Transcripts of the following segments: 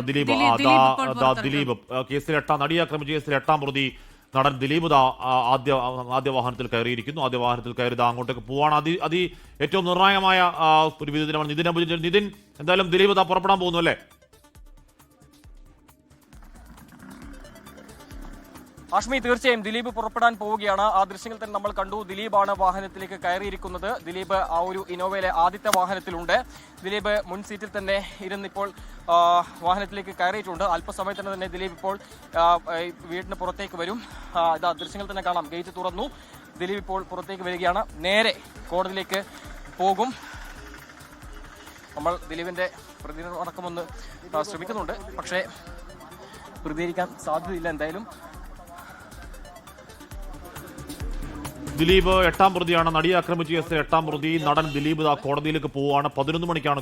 ദിലീപ് ദിലീപ് കേസിൽ നടിയെ ആക്രമിച്ച കേസിൽ 8ാം പ്രതി നടൻ ദിലീപ് ആദ്യ വാഹനത്തിൽ കയറിയിരിക്കുന്നു. ആദ്യ വാഹനത്തിൽ കയറിയത് അങ്ങോട്ടേക്ക് പോവാണ്. ഏറ്റവും നിർണായകമായ ഒരു വിധി ദിനമാണ്. നിതിൻ എന്തായാലും ദിലീപ് പുറപ്പെടാൻ പോകുന്നു അല്ലേ? ആഷ്മി, തീർച്ചയായും ദിലീപ് പുറപ്പെടാൻ പോവുകയാണ്. ആ ദൃശ്യങ്ങൾ തന്നെ നമ്മൾ കണ്ടു. ദിലീപാണ് വാഹനത്തിലേക്ക് കയറിയിരിക്കുന്നത്. ദിലീപ് ആ ഒരു ഇന്നോവയിലെ ആദ്യത്തെ വാഹനത്തിലുണ്ട്. ദിലീപ് മുൻ സീറ്റിൽ തന്നെ ഇരുന്നിപ്പോൾ വാഹനത്തിലേക്ക് കയറിയിട്ടുണ്ട്. അല്പസമയത്തിന് തന്നെ ദിലീപ് ഇപ്പോൾ വീടിന് പുറത്തേക്ക് വരും. ഇതാ ദൃശ്യങ്ങൾ തന്നെ കാണാം. ഗേറ്റ് തുറന്നു. ദിലീപ് ഇപ്പോൾ പുറത്തേക്ക് വരികയാണ്. നേരെ കോടതിയിലേക്ക് പോകും. നമ്മൾ ദിലീപിന്റെ പ്രതികരണം അടക്കമൊന്ന് ശ്രമിക്കുന്നുണ്ട്. പക്ഷേ പ്രതികരിക്കാൻ സാധ്യതയില്ല. എന്തായാലും ദിലീപ് 8ാം പ്രതിയാണ്. നടിയെ ആക്രമിച്ച കേസിൽ 8ാം പ്രതി നടൻ ദിലീപ് കോടതിയിലേക്ക് പോവുകയാണ്. 11 മണിക്കാണ്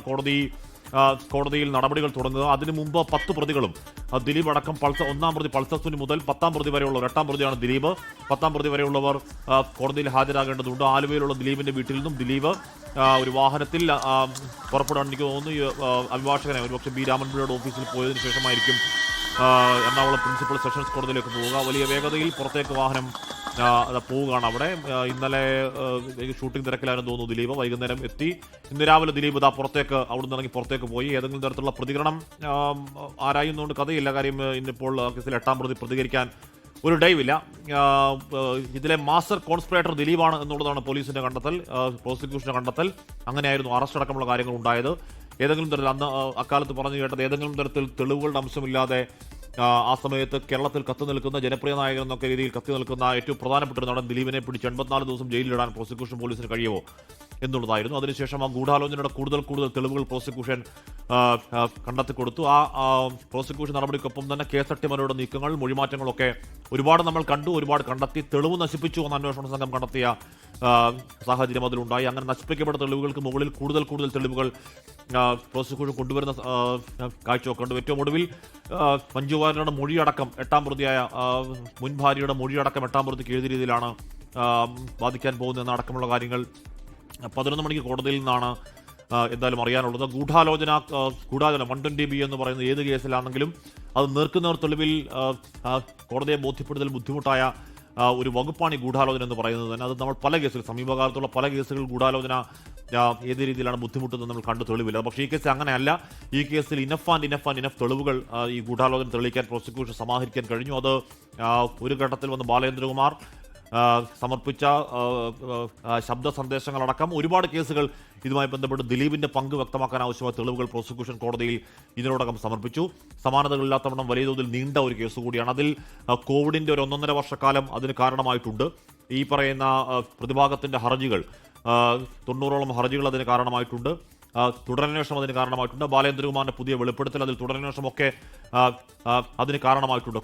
കോടതിയിൽ നടപടികൾ തുടങ്ങുക. അതിനു മുമ്പ് 10 പ്രതികളും ദിലീപ് അടക്കം 1ാം പ്രതി പൾസർ സുനി മുതൽ 10ാം പ്രതി വരെയുള്ളവർ, 8ാം പ്രതിയാണ് ദിലീപ്, 10ാം പ്രതി വരെയുള്ളവർ കോടതിയിൽ ഹാജരാകേണ്ടതുണ്ട്. ആലുവയിലുള്ള ദിലീപിന്റെ വീട്ടിൽ നിന്നും ദിലീപ് ഒരു വാഹനത്തിൽ പുറപ്പെടാൻ എനിക്ക് തോന്നുന്നു അഭിഭാഷകനെ ഒരുപക്ഷെ ബി രാമൻപിള്ളയുടെ ഓഫീസിൽ പോയതിനു ശേഷമായിരിക്കും എറണാകുളം പ്രിൻസിപ്പൽ സെഷൻസ് കോടതിയിലേക്ക് പോവുക. വലിയ വേഗതയിൽ പുറത്തേക്ക് വാഹനം പോവുകയാണ്. അവിടെ ഇന്നലെ ഷൂട്ടിംഗ് തിരക്കിലായിരുന്നു തോന്നുന്നു ദിലീപ്. വൈകുന്നേരം എത്തി. ഇന്ന് രാവിലെ ദിലീപ് പുറത്തേക്ക് അവിടുന്ന് ഇറങ്ങി പുറത്തേക്ക് പോയി. ഏതെങ്കിലും തരത്തിലുള്ള പ്രതികരണം ആരായുന്നതുകൊണ്ട് കഥയില്ല. കാര്യം ഇന്നിപ്പോൾ കേസിൽ 8ാം പ്രതി പ്രതികരിക്കാൻ ഒരു ഡൈവില്ല. ഇതിലെ മാസ്റ്റർ കോൺസ്പിറേറ്റർ ദിലീപാണ് എന്നുള്ളതാണ് പോലീസിന്റെ കണ്ടെത്തൽ, പ്രോസിക്യൂഷന്റെ കണ്ടെത്തൽ. അങ്ങനെയായിരുന്നു അറസ്റ്റ് അടക്കമുള്ള കാര്യങ്ങൾ ഉണ്ടായത്. ഏതെങ്കിലും തരത്തിൽ അക്കാലത്ത് പറഞ്ഞു കേട്ടത് ഏതെങ്കിലും തരത്തിൽ തെളിവുകളുടെ അംശമില്ലാതെ ആ സമയത്ത് കേരളത്തിൽ കത്തി നിൽക്കുന്ന ജനപ്രിയ നായകൻ എന്നൊക്കെ രീതിയിൽ കത്തി നിൽക്കുന്ന ഏറ്റവും പ്രധാനപ്പെട്ട നടൻ ദിലീപിനെ പിടിച്ച് 84 ദിവസം ജയിലിലിടാൻ പ്രോസിക്യൂഷൻ പോലീസിന് കഴിയുമോ എന്നുള്ളതായിരുന്നു. അതിനുശേഷം ആ ഗൂഢാലോചനയുടെ കൂടുതൽ തെളിവുകൾ പ്രോസിക്യൂഷൻ കണ്ടെത്തി കൊടുത്തു. ആ പ്രോസിക്യൂഷൻ നടപടിക്കൊപ്പം തന്നെ കേസട്ടിമലയുടെ നീക്കങ്ങൾ, മൊഴിമാറ്റങ്ങളൊക്കെ ഒരുപാട് നമ്മൾ കണ്ടു, ഒരുപാട് കണ്ടെത്തി. തെളിവ് നശിപ്പിച്ചു എന്ന് അന്വേഷണ സംഘം കണ്ടെത്തിയ സാഹചര്യം അതിലുണ്ടായി. അങ്ങനെ നശിപ്പിക്കപ്പെട്ട തെളിവുകൾക്ക് മുകളിൽ കൂടുതൽ തെളിവുകൾ പ്രോസിക്യൂഷൻ കൊണ്ടുവരുന്ന കാഴ്ചയൊക്കെ ഉണ്ട്. ഏറ്റവും ഒടുവിൽ മഞ്ജു വാര്യരുടെ മൊഴിയടക്കം 8ാം പ്രതിയായ മുൻ ഭാര്യയുടെ മൊഴിയടക്കം 8ാം പ്രതിക്ക് എഴുതിയ രീതിയിലാണ് ബാധിക്കാൻ പോകുന്നതെന്ന അടക്കമുള്ള കാര്യങ്ങൾ 11 മണിക്ക് കോടതിയിൽ നിന്നാണ് എന്തായാലും അറിയാനുള്ളത്. ഗൂഢാലോചന 120B എന്ന് പറയുന്നത് ഏത് കേസിലാണെങ്കിലും അത് നേർക്കുനേർ തെളിവിൽ കോടതിയെ ബോധ്യപ്പെടുത്തൽ ബുദ്ധിമുട്ടായ ഒരു വകുപ്പാണ് ഈ ഗൂഢാലോചന എന്ന് പറയുന്നത് തന്നെ. അത് നമ്മൾ പല കേസുകൾ, സമീപകാലത്തുള്ള പല കേസുകൾ ഗൂഢാലോചന ഏത് രീതിയിലാണ് ബുദ്ധിമുട്ടെന്ന് നമ്മൾ കണ്ടു തെളിവില്ല. പക്ഷേ ഈ കേസിൽ അങ്ങനെയല്ല. ഈ കേസിൽ ഇനഫ് തെളിവുകൾ ഈ ഗൂഢാലോചന തെളിയിക്കാൻ പ്രോസിക്യൂഷൻ സമാഹരിക്കാൻ കഴിഞ്ഞു. അത് ഒരു ഘട്ടത്തിൽ വന്ന് ബാലേന്ദ്രകുമാർ സമർപ്പിച്ച ശബ്ദ സന്ദേശങ്ങളടക്കം ഒരുപാട് കേസുകൾ ഇതുമായി ബന്ധപ്പെട്ട് ദിലീപിന്റെ പങ്ക് വ്യക്തമാക്കാൻ ആവശ്യമായ തെളിവുകൾ പ്രോസിക്യൂഷൻ കോടതിയിൽ ഇതിനോടകം സമർപ്പിച്ചു. സമാനതകളില്ലാത്തവണ്ണം വലിയ തോതിൽ നീണ്ട ഒരു കേസ് കൂടിയാണ്. അതിൽ കോവിഡിന്റെ ഒരു 1.5 വർഷക്കാലം അതിന് കാരണമായിട്ടുണ്ട്. ഈ പറയുന്ന പ്രതിഭാഗത്തിന്റെ ഹർജികൾ 90ഓളം ഹർജികൾ അതിന് കാരണമായിട്ടുണ്ട്. തുടരന്വേഷണം അതിന് കാരണമായിട്ടുണ്ട്. ബാലേന്ദ്രകുമാറിന്റെ പുതിയ വെളിപ്പെടുത്തൽ, അതിൽ തുടരന്വേഷണമൊക്കെ അതിന് കാരണമായിട്ടുണ്ട്.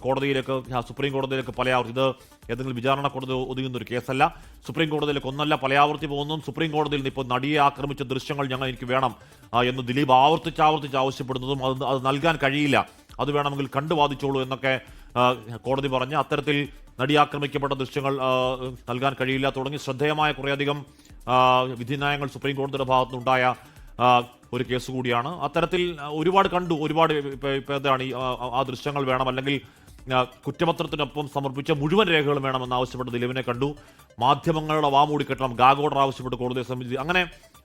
സുപ്രീം കോടതിയിലേക്ക് പലയാവർത്തി, ഇത് ഏതെങ്കിലും വിചാരണ കോടതി ഒതുങ്ങുന്ന ഒരു കേസല്ല. സുപ്രീം കോടതിയിലേക്ക് ഒന്നല്ല പലയാവർത്തി പോകുന്നതും സുപ്രീം കോടതിയിൽ നിന്ന് ഇപ്പോൾ നടിയെ ആക്രമിച്ച ദൃശ്യങ്ങൾ എനിക്ക് വേണം എന്ന് ദിലീപ് ആവർത്തിച്ച് ആവശ്യപ്പെടുന്നതും അത് നൽകാൻ കഴിയില്ല, അത് വേണമെങ്കിൽ കണ്ടുവാദിച്ചോളൂ എന്നൊക്കെ കോടതി പറഞ്ഞ് അത്തരത്തിൽ നടി ആക്രമിക്കപ്പെട്ട ദൃശ്യങ്ങൾ നൽകാൻ കഴിയില്ല തുടങ്ങി ശ്രദ്ധേയമായ കുറേയധികം വിധിന്യായങ്ങൾ സുപ്രീം കോടതിയുടെ ഭാഗത്തുനിന്നുണ്ടായ ഒരു കേസ് കൂടിയാണ്. അത്തരത്തിൽ ഒരുപാട് കണ്ടു. ഒരുപാട് എന്താണ് ആ ദൃശ്യങ്ങൾ വേണം, അല്ലെങ്കിൽ കുറ്റപത്രത്തിനൊപ്പം സമർപ്പിച്ച മുഴുവൻ രേഖകളും വേണമെന്ന് ആവശ്യപ്പെട്ട് ദിലീപിനെ കണ്ടു. മാധ്യമങ്ങളുടെ വാമൂടിക്കെട്ടണം, ഗാഗ് ഓർഡർ ആവശ്യപ്പെട്ട് കോടതിയെ സമീപിച്ചു.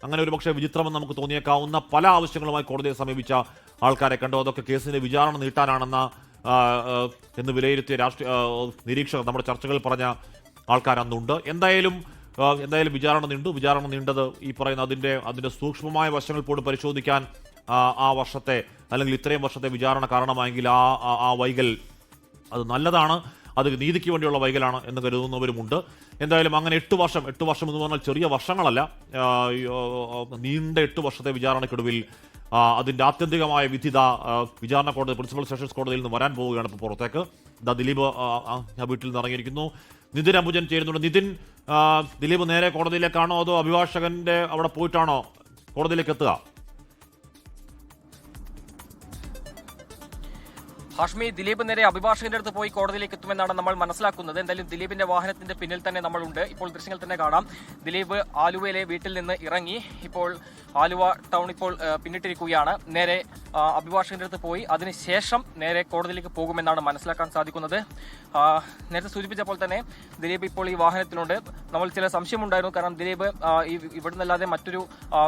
അങ്ങനെ ഒരുപക്ഷെ വിചിത്രമെന്ന് നമുക്ക് തോന്നിയേക്കാവുന്ന പല ആവശ്യങ്ങളുമായി കോടതിയെ സമീപിച്ച ആൾക്കാരെ കണ്ടു. അതൊക്കെ കേസിന്റെ വിചാരണ എന്ന് വിലയിരുത്തിയ നിരീക്ഷകർ, നമ്മുടെ ചർച്ചകളിൽ പറഞ്ഞ ആൾക്കാർ അന്നുണ്ട്. എന്തായാലും വിചാരണ നീണ്ടത് ഈ പറയുന്ന അതിന്റെ സൂക്ഷ്മമായ വശങ്ങൾ പോലും പരിശോധിക്കാൻ ആ വർഷത്തെ അല്ലെങ്കിൽ ഇത്രയും വർഷത്തെ വിചാരണ കാരണമായെങ്കിൽ ആ വൈകൽ അത് നല്ലതാണ്, അത് നീതിക്ക് വേണ്ടിയുള്ള വൈകലാണ് എന്ന് കരുതുന്നവരുമുണ്ട്. എന്തായാലും അങ്ങനെ 8 വർഷം എന്ന് പറഞ്ഞാൽ ചെറിയ വർഷങ്ങളല്ല, നീണ്ട 8 വർഷത്തെ വിചാരണയ്ക്കൊടുവിൽ അതിന്റെ ആത്യന്തികമായ വിധി വിചാരണ കോടതി, പ്രിൻസിപ്പൽ സെഷൻസ് കോടതിയിൽ നിന്ന് വരാൻ പോവുകയാണ്. ഇപ്പോൾ പുറത്തേക്ക് ദിലീപ് വീട്ടിൽ നിന്ന് ഇറങ്ങിയിരിക്കുന്നു. നിതിൻ അംബുജൻ ചേരുന്നുണ്ട്. നിതിൻ, ദിലീപ് നേരെ കോടതിയിലേക്കാണോ അതോ അഭിഭാഷകന്റെ അവിടെ പോയിട്ടാണോ കോടതിയിലേക്ക് എത്തുക? ഹാഷ്മി, ദിലീപ് നേരെ അഭിഭാഷകന്റെ അടുത്ത് പോയി കോടതിയിലേക്ക് എത്തുമെന്നാണ് നമ്മൾ മനസ്സിലാക്കുന്നത്. എന്തായാലും ദിലീപിന്റെ വാഹനത്തിന്റെ പിന്നിൽ തന്നെ നമ്മളുണ്ട്. ഇപ്പോൾ ദൃശ്യങ്ങൾ തന്നെ കാണാം. ദിലീപ് ആലുവയിലെ വീട്ടിൽ നിന്ന് ഇറങ്ങി ഇപ്പോൾ ആലുവ ടൗൺ ഇപ്പോൾ പിന്നിട്ടിരിക്കുകയാണ്. നേരെ അഭിഭാഷകന്റെ അടുത്ത് പോയി അതിനുശേഷം നേരെ കോടതിയിലേക്ക് പോകുമെന്നാണ് മനസ്സിലാക്കാൻ സാധിക്കുന്നത്. നേരത്തെ സൂചിപ്പിച്ചപ്പോൾ തന്നെ ദിലീപ് ഇപ്പോൾ ഈ വാഹനത്തിലുണ്ട്. നമ്മൾ ചില സംശയമുണ്ടായിരുന്നു. കാരണം ദിലീപ് ഇവിടെ നിന്നല്ലാതെ മറ്റൊരു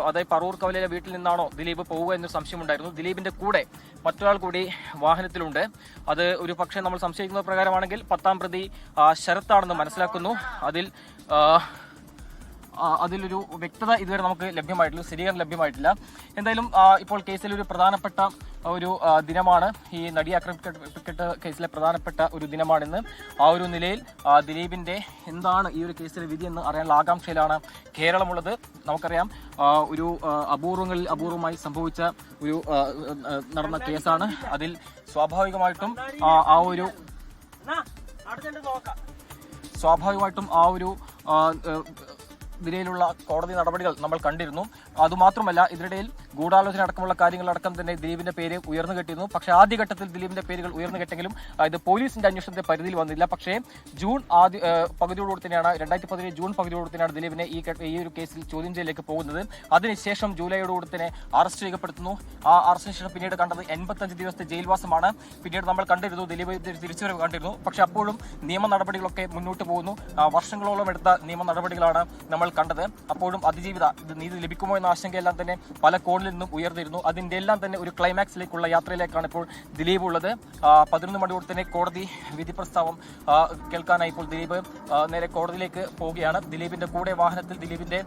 അതായത് പറവൂർ കവലയിലെ വീട്ടിൽ നിന്നാണോ ദിലീപ് പോവുക എന്നൊരു സംശയമുണ്ടായിരുന്നു. ദിലീപിന്റെ കൂടെ മറ്റൊരാൾ കൂടി വാഹനത്തിലുണ്ട്. അത് ഒരു പക്ഷേ നമ്മൾ സംശയിക്കുന്ന പ്രകാരമാണെങ്കിൽ 10ാം പ്രതി ശരത്താണെന്ന് മനസ്സിലാക്കുന്നു. അതിലൊരു വ്യക്തത ഇതുവരെ നമുക്ക് ലഭ്യമായിട്ടില്ല, സ്ഥിരീകരണം ലഭ്യമായിട്ടില്ല. എന്തായാലും ഇപ്പോൾ കേസിലൊരു പ്രധാനപ്പെട്ട ഒരു ദിനമാണ്. ഈ നടി ആക്രമിക്കപ്പെട്ട കേസിലെ പ്രധാനപ്പെട്ട ഒരു ദിനമാണിന്ന്. ആ ഒരു നിലയിൽ ദിലീപിന്റെ എന്താണ് ഈ ഒരു കേസിലെ വിധി എന്ന് അറിയാനുള്ള ആകാംക്ഷയിലാണ് കേരളമുള്ളത്. നമുക്കറിയാം ഒരു അപൂർവങ്ങളിൽ അപൂർവമായി സംഭവിച്ച ഒരു നടന്ന കേസാണ്. അതിൽ സ്വാഭാവികമായിട്ടും ആ ഒരു നിലയിലുള്ള കോടതി നടപടികൾ നമ്മൾ കണ്ടിരുന്നു. അതുമാത്രമല്ല ഇതിനിടയിൽ ഗൂഢാലോചന അടക്കമുള്ള കാര്യങ്ങളടക്കം തന്നെ ദിലീപിന്റെ പേര് ഉയർന്നു കെട്ടിയിരുന്നു. പക്ഷേ ആദ്യഘട്ടത്തിൽ ദിലീപിന്റെ പേരുകൾ ഉയർന്നു കെട്ടെങ്കിലും ഇത് പോലീസിന്റെ അന്വേഷണത്തിന്റെ പരിധിയിൽ വന്നില്ല. പക്ഷേ ജൂൺ പകുതിയോടുകൂടി തന്നെയാണ് 2017 ജൂൺ പകുതിയോടുകൂടി തന്നെയാണ് ദിലീപിനെ ഈ ഒരു കേസിൽ ചോദ്യം ചെയ്യലിലേക്ക് പോകുന്നത്. അതിനുശേഷം ജൂലൈയോടുകൂടി തന്നെ അറസ്റ്റ് രേഖപ്പെടുത്തുന്നു. ആ അറസ്റ്റിന് ശേഷം പിന്നീട് കണ്ടത് 85 ദിവസത്തെ ജയിൽവാസമാണ്. പിന്നീട് നമ്മൾ കണ്ടിരുന്നു ദിലീപ് തിരിച്ചുവരവ് കണ്ടിരുന്നു. പക്ഷെ അപ്പോഴും നിയമ നടപടികളൊക്കെ മുന്നോട്ട് പോകുന്നു. വർഷങ്ങളോളം എടുത്ത നിയമ നടപടികളാണ് നമ്മൾ കണ്ടത്. അപ്പോഴും അതിജീവിത നീതി ലഭിക്കുമോ എന്ന ആശങ്കയെല്ലാം തന്നെ പല കോണിൽ നിന്നും ഉയർന്നിരുന്നു. അതിന്റെ എല്ലാം തന്നെ ഒരു ക്ലൈമാക്സിലേക്കുള്ള യാത്രയിലേക്കാണ് ഇപ്പോൾ ദിലീപ് ഉള്ളത്. 11 മണിയോടെ തന്നെ കോടതി വിധി പ്രസ്താവം കേൾക്കാനായി ഇപ്പോൾ ദിലീപ് നേരെ കോടതിയിലേക്ക് പോവുകയാണ്. ദിലീപിന്റെ കൂടെ വാഹനത്തിൽ ദിലീപിന്റെ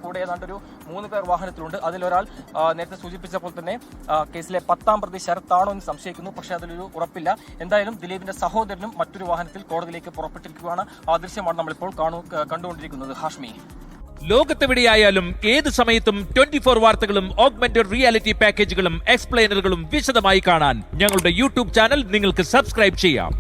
കൂടെ ഏതാണ്ടൊരു 3 പേർ വാഹനത്തിലുണ്ട്. അതിലൊരാൾ നേരത്തെ സൂചിപ്പിച്ചപ്പോൾ തന്നെ കേസിലെ 10ാം പ്രതി ശരത്താണോ എന്ന് സംശയിക്കുന്നു. പക്ഷേ അതിലൊരു ഉറപ്പില്ല. എന്തായാലും ദിലീപിന്റെ സഹോദരനും മറ്റൊരു വാഹനത്തിൽ കോടതിയിലേക്ക് പുറപ്പെട്ടിരിക്കുകയാണ്. ആ ദൃശ്യമാണ് നമ്മളിപ്പോൾ കണ്ടുകൊണ്ടിരിക്കുന്നത്. ഹാഷ്മി, ലോകത്തെവിടെയായാലും ഏത് സമയത്തും 24 വാർത്തകളും ഓഗ്മെന്റഡ് റിയാലിറ്റി പാക്കേജുകളും എക്സ്പ്ലെയിനറുകളും വിശദമായി കാണാൻ ഞങ്ങളുടെ യൂട്യൂബ് ചാനൽ നിങ്ങൾക്ക് സബ്സ്ക്രൈബ് ചെയ്യാം.